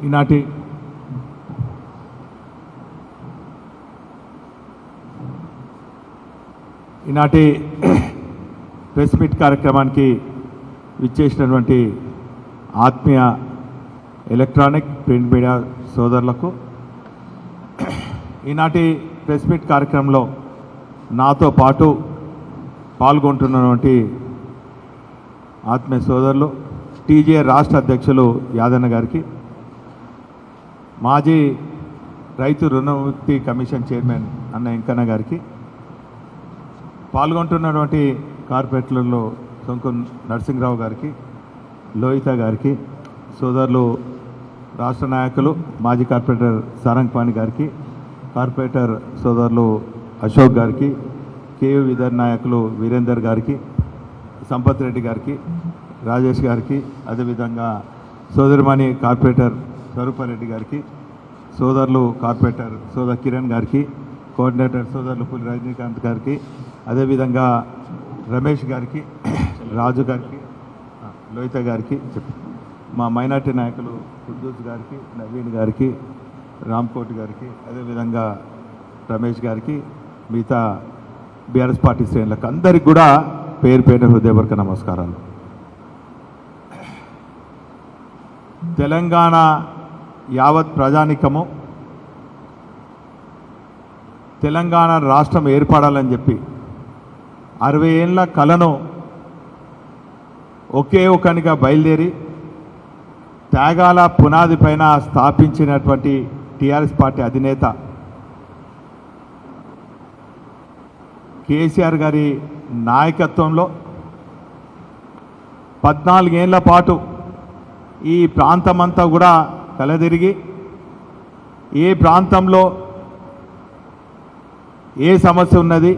ఈనాటి press meet కార్యక్రమానికి విచ్చేసినటువంటి ఆత్మీయ ఎలక్ట్రానిక్ ప్రింట్ మీడియా సోదరులకు ఈనాటి ప్రెస్ మీట్ కార్యక్రమంలో నాతో పాటు పాల్గొంటున్నటువంటి ఆత్మీయ సోదరులు టీజే రాష్ట్ర అధ్యక్షులు యాదన్న గారికి, మాజీ రైతు రుణముక్తి కమిషన్ చైర్మన్ అన్న వెంకన్న గారికి, పాల్గొంటున్నటువంటి కార్పొరేటర్లలో సొంకు నరసింహరావు గారికి, లోహిత గారికి, సోదరులు రాష్ట్ర నాయకులు మాజీ కార్పొరేటర్ సారంగపాణి గారికి, కార్పొరేటర్ సోదరులు అశోక్ గారికి, కేయూ విధర్ నాయకులు వీరేందర్ గారికి, సంపత్ రెడ్డి గారికి, రాజేష్ గారికి, అదేవిధంగా సోదరిమణి కార్పొరేటర్ స్వరూపారెడ్డి గారికి, సోదరులు కార్పొరేటర్ సోదర్ కిరణ్ గారికి, కోఆర్డినేటర్ సోదరులు పులి రజనీకాంత్ గారికి, అదేవిధంగా రమేష్ గారికి, రాజు గారికి, లోహిత గారికి, మా మైనార్టీ నాయకులు కుద్దూస్ గారికి, నవీన్ గారికి, రామ్కోట్ గారికి, అదేవిధంగా రమేష్ గారికి, మిగతా బీఆర్ఎస్ పార్టీ శ్రేణులకు అందరికి కూడా పేరు పేరు హృదయపూర్వక నమస్కారాలు. తెలంగాణ యావత్ ప్రజానికము తెలంగాణ రాష్ట్రం ఏర్పడాలని చెప్పి 60 ఏళ్ళ కలను ఒకే ఒకనిగా బయలుదేరి త్యాగాల పునాది పైన స్థాపించినటువంటి టీఆర్ఎస్ పార్టీ అధినేత కేసీఆర్ గారి నాయకత్వంలో 14 ఏళ్ల పాటు ఈ ప్రాంతమంతా కూడా కలదిరిగి ఏ ప్రాంతంలో ఏ సమస్య ఉన్నది,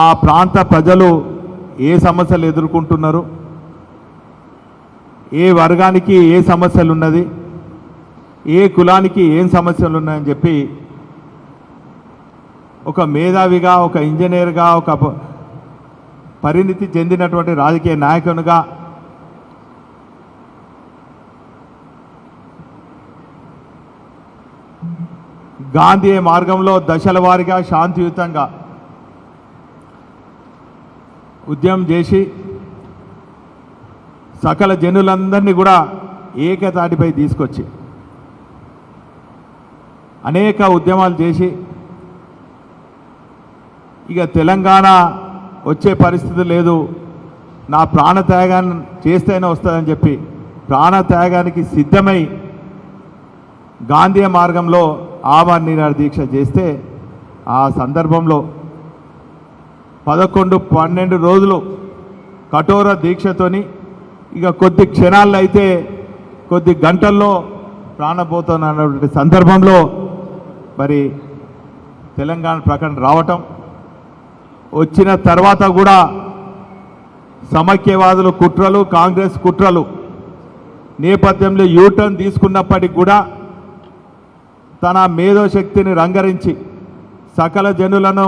ఆ ప్రాంత ప్రజలు ఏ సమస్యలు ఎదుర్కొంటున్నారు, ఏ వర్గానికి ఏ సమస్యలు ఉన్నది, ఏ కులానికి ఏం సమస్యలు ఉన్నాయని చెప్పి ఒక మేధావిగా, ఒక ఇంజనీర్గా, ఒక పరిణితి చెందినటువంటి రాజకీయ నాయకునిగా గాంధీ మార్గంలో దశల వారీగా శాంతియుతంగా ఉద్యమం చేసి సకల జనులందరినీ కూడా ఏకతాటిపై తీసుకొచ్చి అనేక ఉద్యమాలు చేసి ఇక తెలంగాణ వచ్చే పరిస్థితి లేదు, నా ప్రాణత్యాగాన్ని చేస్తేనే వస్తుందని చెప్పి ప్రాణత్యాగానికి సిద్ధమై గాంధీ మార్గంలో ఆమరణ దీక్ష చేస్తే ఆ సందర్భంలో 11-12 రోజులు కఠోర దీక్షతోని ఇక కొద్ది క్షణాల్లో అయితే కొద్ది గంటల్లో ప్రాణపోతున్నటువంటి సందర్భంలో మరి తెలంగాణ ప్రకటన రావటం, వచ్చిన తర్వాత కూడా సమైక్యవాదులు కుట్రలు, కాంగ్రెస్ కుట్రలు నేపథ్యంలో యూటర్న్ తీసుకున్నప్పటికీ కూడా తన మేధోశక్తిని రంగరించి సకల జనులను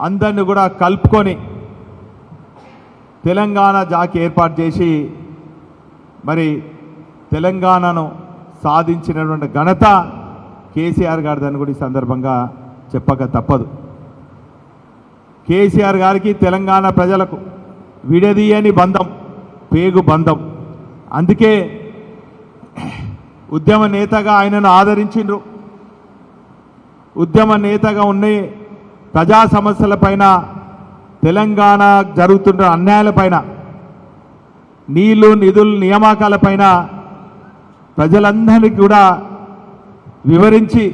అందరినీ కూడా కలుపుకొని తెలంగాణ జాకి ఏర్పాటు చేసి మరి తెలంగాణను సాధించినటువంటి ఘనత కేసీఆర్ గారిదని కూడా ఈ సందర్భంగా చెప్పక తప్పదు. కేసీఆర్ గారికి తెలంగాణ ప్రజలకు విడదీయని బంధం, పేగు బంధం. అందుకే ఉద్యమ నేతగా ఆయనను ఆదరించిండ్రు. ఉద్యమ నేతగా ఉన్న ప్రజా సమస్యలపైన, తెలంగాణ జరుగుతున్న అన్యాయాలపైన, నీళ్లు నిధులు నియామకాలపైన ప్రజలందరికీ కూడా వివరించి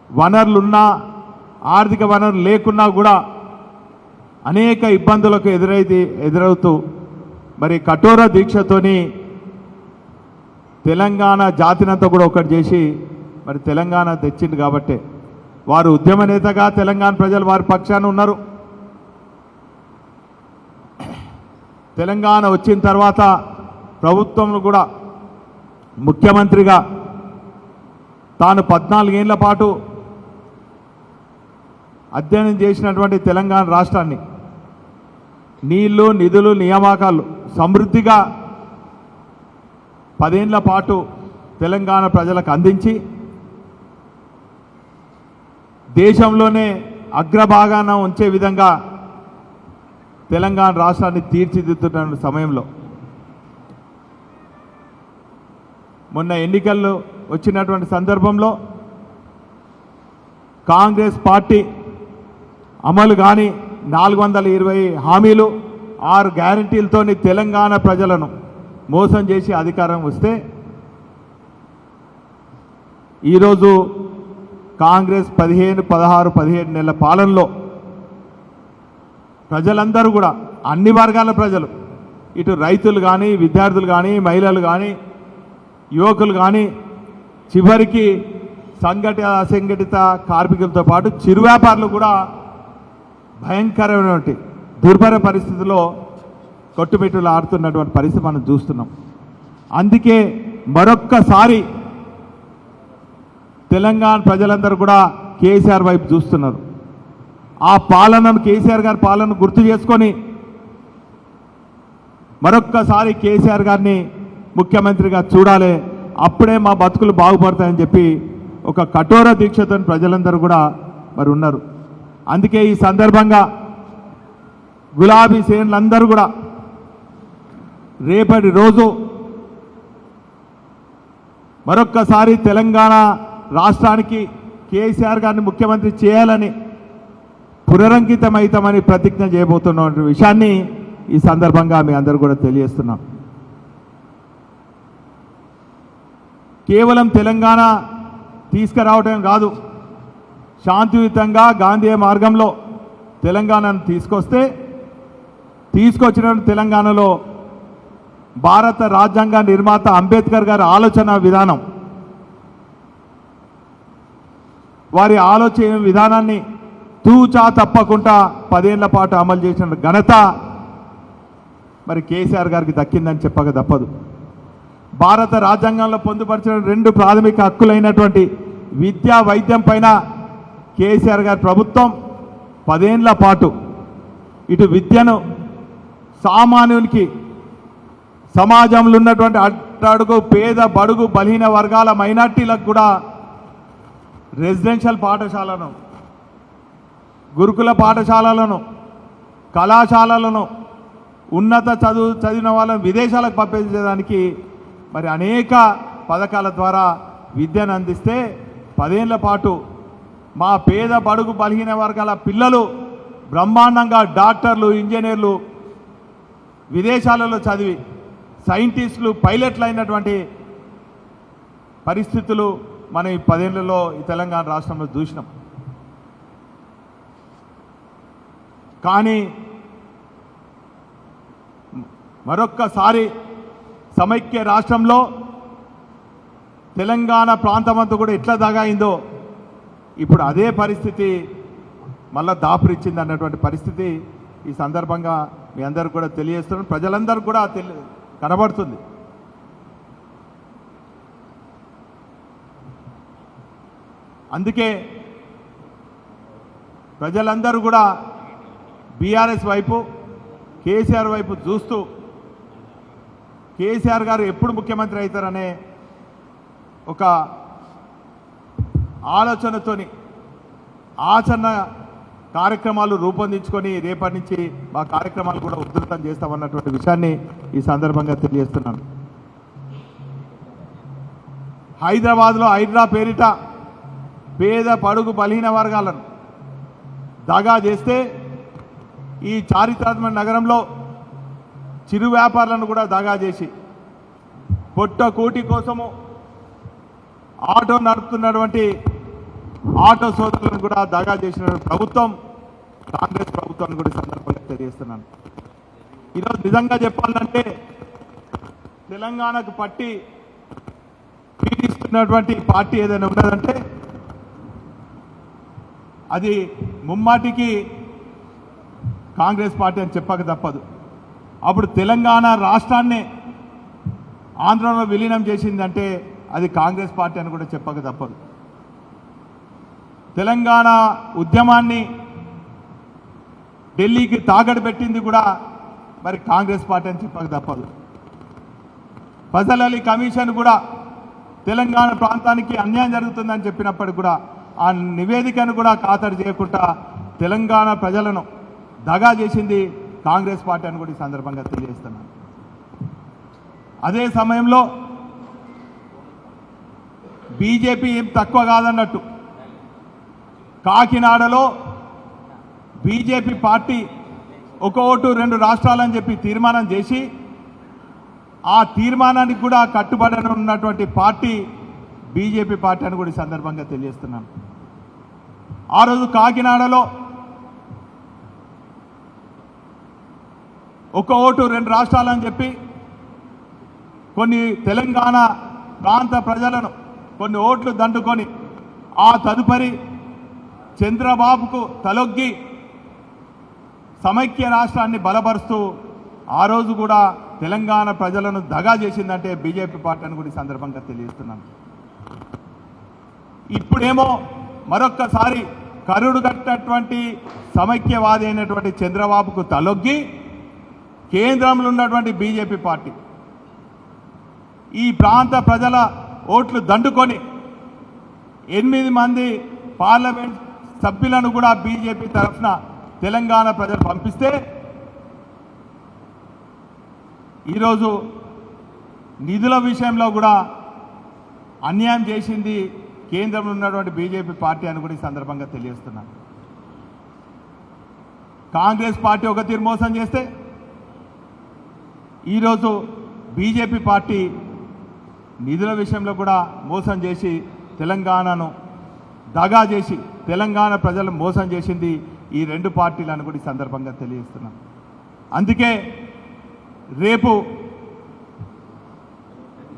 వనరులున్నా ఆర్థిక వనరులు లేకున్నా కూడా అనేక ఇబ్బందులకు ఎదురవుతూ మరి కఠోర దీక్షతోని తెలంగాణ జాతినంతా కూడా ఒకటి చేసి మరి తెలంగాణ తెచ్చింది. కాబట్టి వారు ఉద్యమ నేతగా తెలంగాణ ప్రజలు వారి పక్షాన ఉన్నారు. తెలంగాణ వచ్చిన తర్వాత ప్రభుత్వంలో కూడా ముఖ్యమంత్రిగా తాను 14 ఏళ్ల పాటు అధ్యయనం చేసినటువంటి తెలంగాణ రాష్ట్రాన్ని నీళ్లు నిధులు నియామకాలు సమృద్ధిగా 10 ఏళ్ల పాటు తెలంగాణ ప్రజలకు అందించి దేశంలోనే అగ్రభాగాన ఉంచే విధంగా తెలంగాణ రాష్ట్రాన్ని తీర్చిదిద్దుతున్న సమయంలో మొన్న ఎన్నికల్లో వచ్చినటువంటి సందర్భంలో కాంగ్రెస్ పార్టీ అమలు కాని 420 హామీలు 6 గ్యారంటీలతోని తెలంగాణ ప్రజలను మోసం చేసి అధికారం వస్తే ఈరోజు కాంగ్రెస్ 17 నెలల పాలనలో ప్రజలందరూ కూడా అన్ని వర్గాల ప్రజలు ఇటు రైతులు కానీ విద్యార్థులు కానీ మహిళలు కానీ యువకులు కానీ చివరికి సంఘటిత అసంఘటిత కార్మికులతో పాటు చిరు వ్యాపారులు కూడా భయంకరమైనటువంటి దుర్భర పరిస్థితిలో కొట్టుబెట్టులు ఆడుతున్నటువంటి పరిస్థితి మనం చూస్తున్నాం. అందుకే మరొక్కసారి తెలంగాణ ప్రజలందరూ కూడా కేసీఆర్ వైపు చూస్తున్నారు. ఆ పాలనను కేసీఆర్ గారి పాలనను గుర్తు చేసుకొని మరొక్కసారి కేసీఆర్ గారిని ముఖ్యమంత్రిగా చూడాలి, అప్పుడే మా బతుకులు బాగుపడతాయని చెప్పి ఒక కఠోర దీక్షతో ప్రజలందరూ కూడా మరి ఉన్నారు. అందుకే ఈ సందర్భంగా గులాబీ శ్రేణులందరూ కూడా రేపటి రోజు మరొక్కసారి తెలంగాణ రాష్ట్రానికి కేసీఆర్ గారిని ముఖ్యమంత్రి చేయాలని పునరంకితమైతామని ప్రతిజ్ఞ చేయబోతున్న విషయాన్ని ఈ సందర్భంగా మీ అందరూ కూడా తెలియజేస్తున్నాం. కేవలం తెలంగాణ తీసుకురావడం కాదు, శాంతియుతంగా గాంధీ మార్గంలో తెలంగాణను తీసుకొచ్చిన తెలంగాణలో భారత రాజ్యాంగ నిర్మాత అంబేద్కర్ గారి ఆలోచన విధానం, వారి ఆలోచన విధానాన్ని తూచా తప్పకుండా 10 ఏళ్ల పాటు అమలు చేసిన ఘనత మరి కేసీఆర్ గారికి దక్కిందని చెప్పక తప్పదు. భారత రాజ్యాంగంలో పొందుపరిచిన 2 ప్రాథమిక హక్కులైనటువంటి విద్యా వైద్యం పైన కేసీఆర్ గారి ప్రభుత్వం 10 ఏళ్ల పాటు ఇటు విద్యను సామాన్యునికి, సమాజంలో ఉన్నటువంటి అట్టడుగు పేద బడుగు బలహీన వర్గాల మైనార్టీలకు కూడా రెసిడెన్షియల్ పాఠశాలను, గురుకుల పాఠశాలలను, కళాశాలలను, ఉన్నత చదివిన వాళ్ళని విదేశాలకు పంపించడానికి మరి అనేక పథకాల ద్వారా విద్యను అందిస్తే 10 ఏళ్ల పాటు మా పేద బడుగు బలహీన వర్గాల పిల్లలు బ్రహ్మాండంగా డాక్టర్లు, ఇంజనీర్లు, విదేశాలలో చదివి సైంటిస్టులు, పైలట్లు అయినటువంటి పరిస్థితులు మనం ఈ 10 ఏళ్లలో ఈ తెలంగాణ రాష్ట్రంలో చూసినాం. కానీ మరొక్కసారి సమైక్య రాష్ట్రంలో తెలంగాణ ప్రాంతమంతా కూడా ఎట్లా దగాయిందో ఇప్పుడు అదే పరిస్థితి మళ్ళా దాపురిచ్చింది అన్నటువంటి పరిస్థితి ఈ సందర్భంగా మీ అందరూ కూడా తెలియజేస్తున్నాం. ప్రజలందరూ కూడా కనబడుతుంది. అందుకే ప్రజలందరూ కూడా బీఆర్ఎస్ వైపు, కేసీఆర్ వైపు చూస్తూ కేసీఆర్ గారు ఎప్పుడు ముఖ్యమంత్రి అవుతారనే ఒక ఆలోచనతోని ఆచరణ కార్యక్రమాలు రూపొందించుకొని రేపటి నుంచి మా కార్యక్రమాలు కూడా ఉధృతం చేస్తామన్నటువంటి విషయాన్ని ఈ సందర్భంగా తెలియజేస్తున్నాను. హైదరాబాద్లో హైడ్రా పేరిట పేద పడుగు బలహీన వర్గాలను దగా చేస్తే ఈ చారిత్రాత్మక నగరంలో చిరు వ్యాపారులను కూడా దగా చేసి పొట్ట కోటి కోసము ఆటో నడుపుతున్నటువంటి ఆటో సోదరులను కూడా దగా చేసిన ప్రభుత్వం కాంగ్రెస్ ప్రభుత్వాన్ని కూడా సందర్భంగా తెలియజేస్తున్నాను. ఈరోజు నిజంగా చెప్పాలంటే తెలంగాణకు పట్టి పీడిస్తున్నటువంటి పార్టీ ఏదైనా ఉన్నదంటే అది ముమ్మాటికి కాంగ్రెస్ పార్టీ అని చెప్పక తప్పదు. అప్పుడు తెలంగాణ రాష్ట్రాన్ని ఆంధ్రలో విలీనం చేసిందంటే అది కాంగ్రెస్ పార్టీ అని కూడా చెప్పక తప్పదు. తెలంగాణ ఉద్యమాన్ని ఢిల్లీకి తాకట్టు పెట్టింది కూడా మరి కాంగ్రెస్ పార్టీ అని చెప్పక తప్పదు. ఫజల్ అలీ కమిషన్ కూడా తెలంగాణ ప్రాంతానికి అన్యాయం జరుగుతుందని చెప్పినప్పటికి కూడా ఆ నివేదికను కూడా ఖాతరు చేయకుండా తెలంగాణ ప్రజలను దగా చేసింది కాంగ్రెస్ పార్టీ అని కూడా ఈ సందర్భంగా తెలియజేస్తున్నాను. అదే సమయంలో బీజేపీ ఏం తక్కువ కాదన్నట్టు కాకినాడలో బీజేపీ పార్టీ ఒక ఓటు 2 రాష్ట్రాలని చెప్పి తీర్మానం చేసి ఆ తీర్మానానికి కూడా కట్టుబడి ఉన్నటువంటి పార్టీ బీజేపీ పార్టీ అని కూడా ఈ సందర్భంగా తెలియజేస్తున్నాను. ఆ రోజు కాకినాడలో ఒక ఓటు 2 రాష్ట్రాలని చెప్పి కొన్ని తెలంగాణ ప్రాంత ప్రజలను కొన్ని ఓట్లు దండుకొని ఆ తదుపరి చంద్రబాబుకు తలొగ్గి సమైక్య రాష్ట్రాన్ని బలపరుస్తూ ఆ రోజు కూడా తెలంగాణ ప్రజలను దగా చేసిందంటే బీజేపీ పార్టీ అని కూడా ఈ సందర్భంగా తెలియజేస్తున్నాను. ఇప్పుడేమో మరొక్కసారి కరుడు కట్టినటువంటి సమైక్యవాది అయినటువంటి చంద్రబాబుకు తలొగ్గి కేంద్రంలో ఉన్నటువంటి బీజేపీ పార్టీ ఈ ప్రాంత ప్రజల ఓట్లు దండుకొని 8 మంది పార్లమెంట్ సభ్యులను కూడా బీజేపీ తరఫున తెలంగాణ ప్రజలు పంపిస్తే ఈరోజు నిధుల విషయంలో కూడా అన్యాయం చేసింది కేంద్రంలో ఉన్నటువంటి బీజేపీ పార్టీ అని కూడా ఈ సందర్భంగా తెలియజేస్తున్నాను. కాంగ్రెస్ పార్టీ ఒక తీరు మోసం చేస్తే ఈరోజు బీజేపీ పార్టీ నిధుల విషయంలో కూడా మోసం చేసి తెలంగాణను దగా చేసి తెలంగాణ ప్రజలను మోసం చేసింది ఈ 2 పార్టీలను కూడా ఈ సందర్భంగా తెలియజేస్తున్నాం. అందుకే రేపు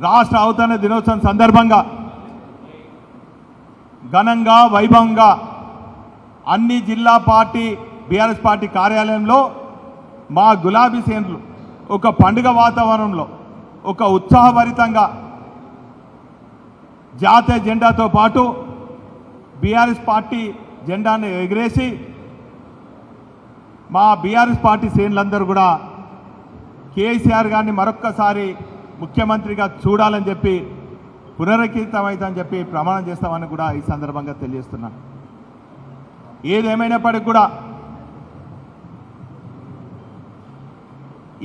రాష్ట్ర అవతరణ దినోత్సవం సందర్భంగా ఘనంగా వైభవంగా అన్ని జిల్లా పార్టీ బీఆర్ఎస్ పార్టీ కార్యాలయంలో మా గులాబీ శ్రేణులు ఒక పండుగ వాతావరణంలో ఒక ఉత్సాహభరితంగా జాతీయ జెండాతో పాటు బీఆర్ఎస్ పార్టీ జెండాను ఎగిరేసి మా బీఆర్ఎస్ పార్టీ శ్రేణులందరూ కూడా కేసీఆర్ గారిని మరొక్కసారి ముఖ్యమంత్రిగా చూడాలని చెప్పి పునరుద్ధరితమైందని చెప్పి ప్రమాణం చేస్తామని కూడా ఈ సందర్భంగా తెలియజేస్తున్నాను. ఏదేమైనప్పటికీ కూడా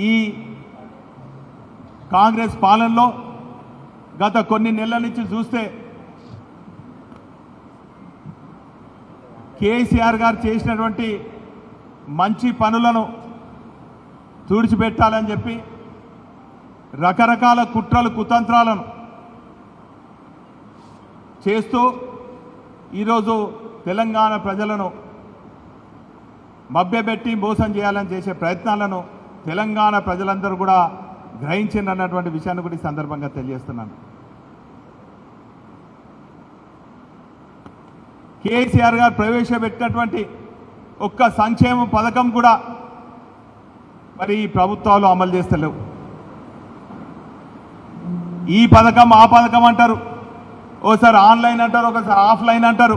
ఈ కాంగ్రెస్ పాలనలో గత కొన్ని నెలల నుంచి చూస్తే కేసీఆర్ గారు చేసినటువంటి మంచి పనులను తుడిచిపెట్టాలని చెప్పి రకరకాల కుట్రలు కుతంత్రాలను చేస్తూ ఈరోజు తెలంగాణ ప్రజలను మభ్యపెట్టి మోసం చేయాలని చేసే ప్రయత్నాలను తెలంగాణ ప్రజలందరూ కూడా గ్రహించిందన్నటువంటి విషయాన్ని కూడా ఈ సందర్భంగా తెలియజేస్తున్నాను. కేసీఆర్ గారు ప్రవేశపెట్టినటువంటి ఒక్క సంక్షేమ పథకం కూడా మరి ఈ ప్రభుత్వాలు అమలు చేస్తలేవు. ఈ పథకం ఆ పథకం అంటారు, ఓసారి ఆన్లైన్ అంటారు, ఒకసారి ఆఫ్లైన్ అంటారు,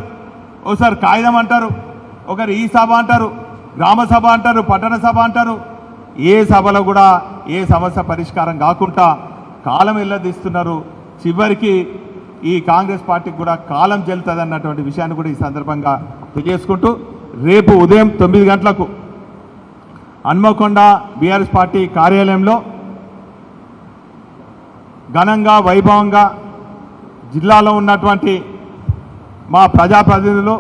ఓసారి కాగితం అంటారు, ఒకరు ఈ సభ అంటారు, గ్రామ సభ అంటారు, పట్టణ సభ అంటారు. ఏ సభలో కూడా ఏ సమస్య పరిష్కారం కాకుండా కాలం వెళ్ళదీస్తున్నారు. చివరికి ఈ కాంగ్రెస్ పార్టీకి కూడా కాలం చెల్లుతుంది అన్నటువంటి విషయాన్ని కూడా ఈ సందర్భంగా తెలియజేసుకుంటూ రేపు ఉదయం 9 గంటలకు హన్మకొండ బీఆర్ఎస్ పార్టీ కార్యాలయంలో ఘనంగా వైభవంగా జిల్లాలో ఉన్నటువంటి మా ప్రజాప్రతినిధులు,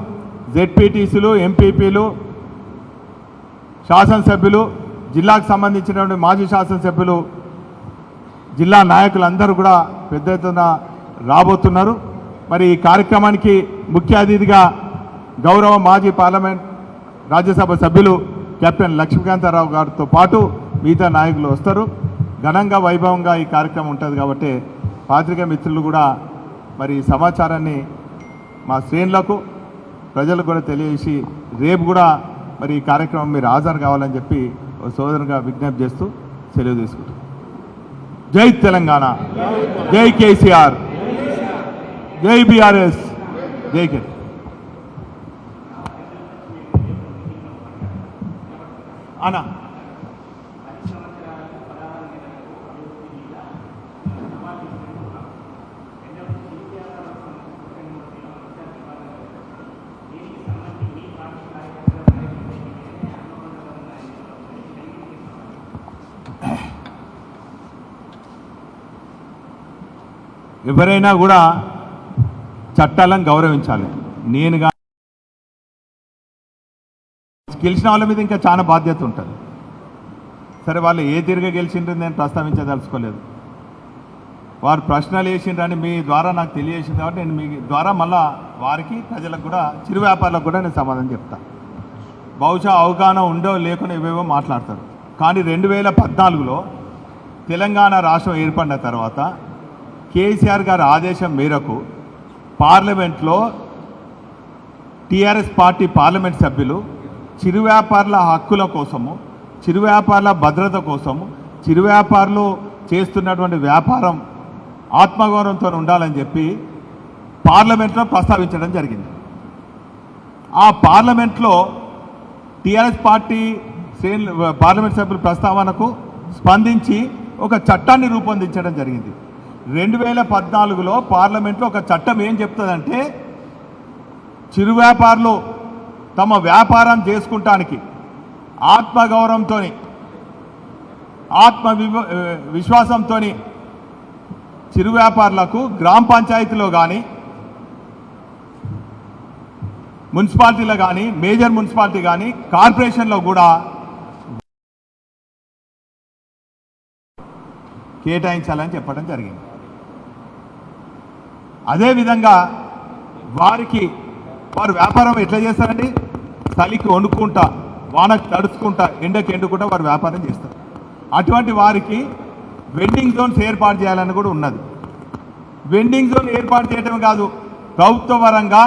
జెడ్పీటీసీలు, ఎంపీపీలు, శాసనసభ్యులు, జిల్లాకు సంబంధించినటువంటి మాజీ శాసనసభ్యులు, జిల్లా నాయకులందరూ కూడా పెద్ద ఎత్తున రాబోతున్నారు. మరి ఈ కార్యక్రమానికి ముఖ్య అతిథిగా గౌరవ మాజీ పార్లమెంట్ రాజ్యసభ సభ్యులు కెప్టెన్ లక్ష్మీకాంతారావు గారితో పాటు మిగతా నాయకులు వస్తారు. ఘనంగా వైభవంగా ఈ కార్యక్రమం ఉంటుంది కాబట్టి పాత్రికేయ మిత్రులు కూడా మరి ఈ సమాచారాన్ని మా శ్రేణులకు ప్రజలకు కూడా తెలియజేసి రేపు కూడా మరి ఈ కార్యక్రమం మీరు హాజరు కావాలని చెప్పి సోదరుగా విజ్ఞప్తి చేస్తూ సెలవు తీసుకుంటాం. జై తెలంగాణ, జై కేసీఆర్, జై బీఆర్ఎస్, జై కే. అన్నా ఎవరైనా కూడా చట్టాలను గౌరవించాలి. నేను గెలిచిన వాళ్ళ మీద ఇంకా చాలా బాధ్యత ఉంటుంది. సరే, వాళ్ళు ఏ తిరిగి గెలిచిండ్రు నేను ప్రస్తావించదలుచుకోలేదు. వారు ప్రశ్నలు వేసిండ్రని మీ ద్వారా నాకు తెలియజేసింది కాబట్టి నేను మీ ద్వారా మళ్ళా వారికి, ప్రజలకు కూడా, చిరు వ్యాపారులకు కూడా నేను సమాధానం చెప్తాను. బహుశా అవగాహన ఉండో లేకుండా ఇవేవో మాట్లాడతారు. కానీ 2014లో తెలంగాణ రాష్ట్రం ఏర్పడిన తర్వాత కేసీఆర్ గారి ఆదేశం మేరకు పార్లమెంట్లో టీఆర్ఎస్ పార్టీ పార్లమెంట్ సభ్యులు చిరు వ్యాపారుల హక్కుల కోసము, చిరు వ్యాపారుల భద్రత కోసము, చిరు వ్యాపారులు చేస్తున్నటువంటి వ్యాపారం ఆత్మగౌరవంతో ఉండాలని చెప్పి పార్లమెంట్లో ప్రస్తావించడం జరిగింది. ఆ పార్లమెంట్లో టీఆర్ఎస్ పార్టీ పార్లమెంట్ సభ్యుల ప్రస్తావనకు స్పందించి ఒక చట్టాన్ని రూపొందించడం జరిగింది. 2014లో పార్లమెంట్లో ఒక చట్టం ఏం చెప్తుందంటే, చిరు వ్యాపారులు తమ వ్యాపారం చేసుకుంటానికి ఆత్మగౌరవంతో, విశ్వాసంతో చిరు వ్యాపారులకు గ్రామ పంచాయతీలో కానీ, మున్సిపాలిటీలో కానీ, మేజర్ మున్సిపాలిటీ కానీ, కార్పొరేషన్లో కూడా కేటాయించాలని చెప్పడం జరిగింది. అదేవిధంగా వారు వ్యాపారం ఎట్లా చేస్తారండి? చలికి వణుకుంటా, వానకు తడుచుకుంటా, ఎండకి ఎండుకుంటా వారు వ్యాపారం చేస్తారు. అటువంటి వారికి వెండింగ్ జోన్స్ ఏర్పాటు చేయాలని కూడా ఉన్నది. వెండింగ్ జోన్ ఏర్పాటు చేయడం కాదు, ప్రభుత్వ పరంగా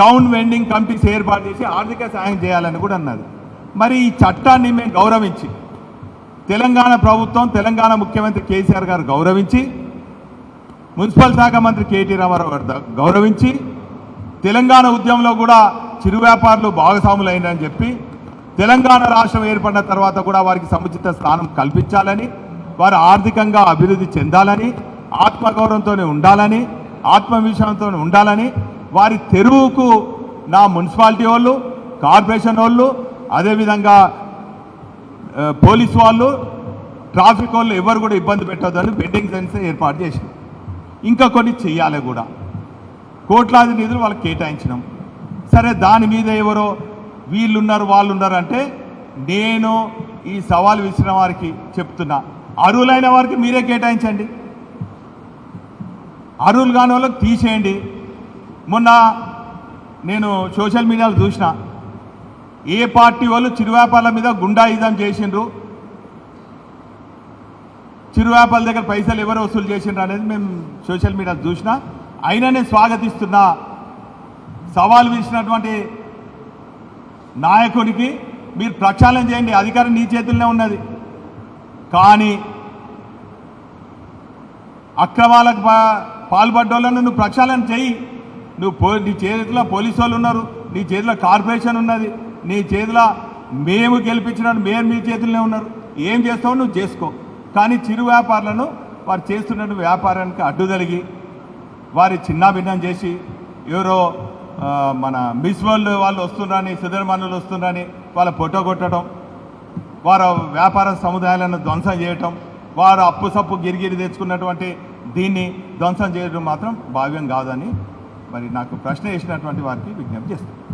టౌన్ వెండింగ్ కమిటీస్ ఏర్పాటు చేసి ఆర్థిక సాయం చేయాలని కూడా అన్నది. మరి ఈ చట్టాన్ని మేము గౌరవించి, తెలంగాణ ప్రభుత్వం, తెలంగాణ ముఖ్యమంత్రి కేసీఆర్ గారు గౌరవించి, మున్సిపల్ శాఖ మంత్రి కేటీ రామారావు గారు గౌరవించి, తెలంగాణ ఉద్యమంలో కూడా చిరు వ్యాపారులు భాగస్వాములైనని చెప్పి, తెలంగాణ రాష్ట్రం ఏర్పడిన తర్వాత కూడా వారికి సముచిత స్థానం కల్పించాలని, వారు ఆర్థికంగా అభివృద్ధి చెందాలని, ఆత్మగౌరవంతో ఉండాలని, ఆత్మవిశ్వాసంతో ఉండాలని, వారి తెరువుకు నా మున్సిపాలిటీ వాళ్ళు, కార్పొరేషన్ వాళ్ళు, అదేవిధంగా పోలీసు వాళ్ళు, ట్రాఫిక్ వాళ్ళు ఎవరు కూడా ఇబ్బంది పెట్టొద్దని వెండింగ్ జోన్స్ ఏర్పాటు చేసింది. ఇంకా కొన్ని చెయ్యాలి కూడా. కోట్లాది నిధులు వాళ్ళకి కేటాయించినాం. సరే, దాని మీద ఎవరో వీళ్ళున్నారు వాళ్ళున్నారు అంటే, నేను ఈ సవాల్ విసిరిన వారికి చెప్తున్నా, అర్హులైన వారికి మీరే కేటాయించండి, అర్హులు కాని వాళ్ళకి తీసేయండి. మొన్న నేను సోషల్ మీడియాలో చూసిన, ఏ పార్టీ వాళ్ళు చిరు వ్యాపారుల మీద గుండాయిజం చేసిండ్రు, చిరు వ్యాపారుల దగ్గర పైసలు ఎవరు వసూలు చేసిండ్రు అనేది మేము సోషల్ మీడియాలో చూసినా. అయినా నేను స్వాగతిస్తున్నా సవాల్ విసిరినటువంటి నాయకునికి. మీరు ప్రక్షాళన చేయండి, అధికారం నీ చేతుల్లోనే ఉన్నది. కానీ అక్రమాలకు పాల్పడ్డోళ్ళను నువ్వు ప్రక్షాళన చెయ్యి. నీ చేతిలో పోలీసు వాళ్ళు ఉన్నారు, నీ చేతిలో కార్పొరేషన్ ఉన్నది, నీ చేతిలో మేము గెలిపించిన మేయర్ మీ చేతుల్లోనే ఉన్నారు. ఏం చేస్తావు నువ్వు చేసుకో. కానీ చిరు వ్యాపారులను వారు చేస్తున్న వ్యాపారానికి అడ్డుదలిగి వారి చిన్నాభిన్నం చేసి, ఎవరో మన మిస్ వరల్డ్ వాళ్ళు వస్తున్నారని, సుధర్మనులు వస్తున్నారని వాళ్ళ ఫోటో కొట్టడం, వారు వ్యాపార సముదాయాలను ధ్వంసం చేయటం, వారు అప్పు సప్పు గిరిగిరి తెచ్చుకున్నటువంటి దీన్ని ధ్వంసం చేయడం మాత్రం భావ్యం కాదని మరి నాకు ప్రశ్న వేసినటువంటి వారికి విజ్ఞప్తి చేస్తాను.